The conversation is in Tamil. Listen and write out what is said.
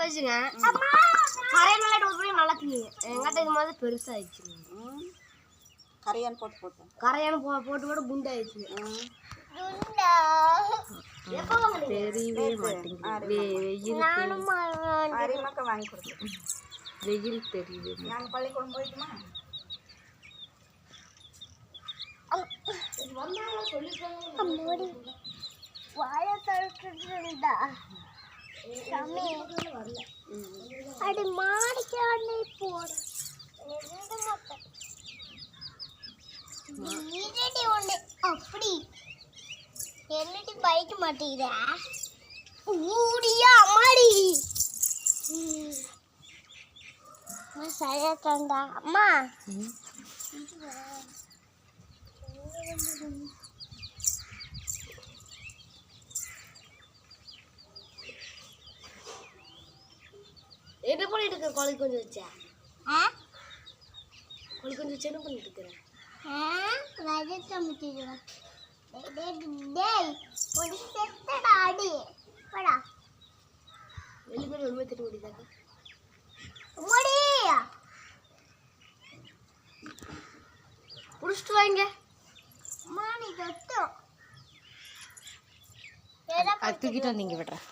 வச்சுங்க கரையான் போட்டு நல்லா திங்குங்க. எங்கிட்ட இது மாதிரி பெருசாகிடுச்சுங்க. கரையான் போட்டு கரையான் போட்டு குண்டாயிடுச்சுங்க. தெரியவே மாட்டேங்குது. வாங்கி கொடுத்து வெயில் தெரியுது. நாங்கள் பள்ளிக்கூடம் போயிட்டுமா வாழை தடுத்துட்டா அடி மாடிக்காண்டே போடு ஒண்ணு அப்படி என்னடி பைக்க மாட்டேங்குதா ஊடியா அம்மாடி சரியா தந்தா அம்மா என்ன பண்ணிட்டு இருக்க? கோழி கொஞ்சம் வச்சா கோழி கொஞ்சம் வச்சு என்ன பண்ணிட்டு இருக்கிறேன்? வெளியே உண்மை திட்டு முடியுதாக்கா? புடிச்சிட்டு வாங்க. தூக்கிட்டு வந்தீங்க விடுறேன்.